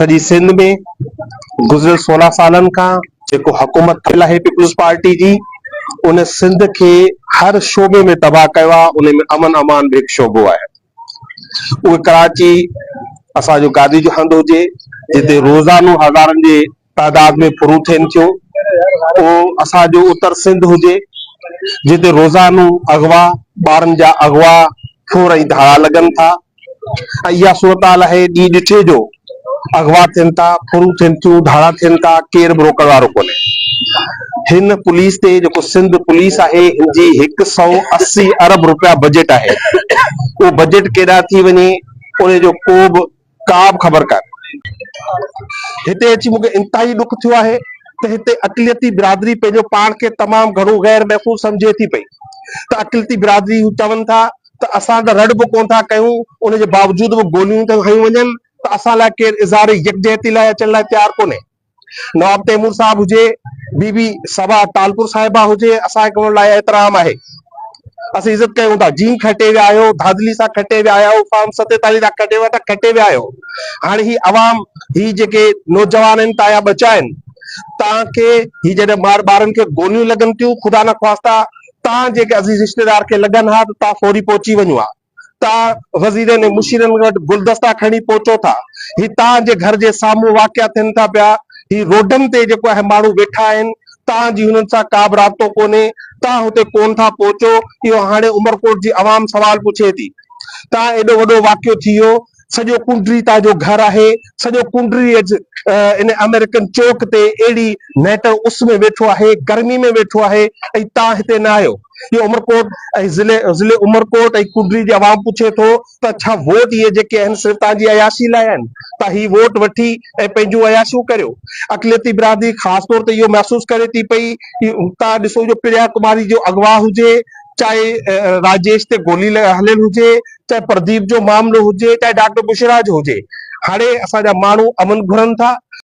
सॼी सिंध में गुज़िरियल 16 सालनि खां जेको हुकूमत थियल आहे पीपुल्स पार्टी जी, उन सिंध के हर शोबे में तबाह कयो आहे। उन में अमन अमान भी हिकु शोबो आहे। उहे कराची असांजो गादी जो हंधु हुजे, जिते रोज़ानो हज़ारनि जे तादाद में फुरू थियनि थियूं। उहो असांजो उत्तर सिंध हुजे, जिते रोज़ानो अगवा, ॿारनि जा अगवा, फूर ऐं धाड़ा लॻनि था। ऐं इहा सूरत हाल आहे ॾींहुं ॾिठे जो अगवा थियनि था, फुरू थियनि थियूं, धाड़ा थियनि था, केरु बि रोकण वारो कोन्हे। हिन पुलिस ते जेको सिंध पुलिस आहे, हिन जी 180 अरब रुपया बजट आहे। उहो बजट केॾा थी वञे, उन जो को बि ख़बर कान्हे। हिते अची मूंखे इंतहाई दुख थियो आहे त हिते अक़लियती बिरादरी पंहिंजो पाण खे तमामु घणो गैर महफ़ूज़ सम्झे थी पई। त अक़लियती बिरादरी हू चवनि था त असां त रड़ बि कोन था कयूं, उन जे बावजूद बि गोलियूं था खयूं वञनि, त असां लाइ केरु इज़हार यकजहती लाइ अचण लाइ तयारु कोन्हे। नवाब तैमूर साहब हुजे, बीबी सबा तालपुर साहिबा हुजे, असांखे उन लाइ एतिराम आहे, असीं इज़त कयूं था। जीन खटे विया आहियो, धादली सां खटे विया आहियो, फार्म 47 सां खटे विया, खटे विया आहियो। हाणे ही अवाम, ही जेके नौजवान आहिनि तव्हां बचा आहिनि, तव्हांखे ही जॾहिं ॿारनि खे गोलियूं लॻनि थियूं, ख़ुदा न ख़्वास्ता तव्हां जेके अज़ीज़ रिश्तेदार खे लॻनि हा, त तव्हां फौरी पहुची वञो हा। तव्हां वज़ीरनि ऐं मुशीरनि वटि गुलदस्ता खणी पहुचो था। ही तव्हांजे घर जे साम्हूं वाक़िया थियनि था पिया। ही रोडनि ते जेको आहे माण्हू वेठा आहिनि, तव्हांजी हुननि सां का बि राब्तो कोन्हे, तव्हां हुते कोन था पहुचो। इहो हाणे उमरकोट जी अवाम सवाल पुछे थी। तव्हां एॾो वॾो वाक़ियो थी वियो, सॼो कुंडरी तव्हांजो घर आहे, सॼो कुंडरी इन अमेरिकन चौक ते अहिड़ी नेट उस में वेठो आहे, गर्मी में वेठो आहे, ऐं तव्हां हिते न आहियो। इहो उमरकोट ऐं ज़िले उमरकोट ऐं कुंडरी जी अवाम पुछे थो त छा वोट इहे जेके आहिनि सिर्फ़ु तव्हांजी अयाशी लाइ आहिनि? तव्हां ही वोट वठी ऐं पंहिंजूं अयाशियूं करियो। अक़लियती बिरादरी ख़ासि तौर ते इहो महसूस करे थी पई। तव्हां ॾिसो जो प्रिया कुमारी जो अगवा हुजे, चाहे राजेश ते गोली हलियल हुजे, चाहे प्रदीप जो मामलो हुजे, चाहे डॉक्टर बुशरा जो हुजे, हाणे असांजा माण्हू अमन घुरनि था।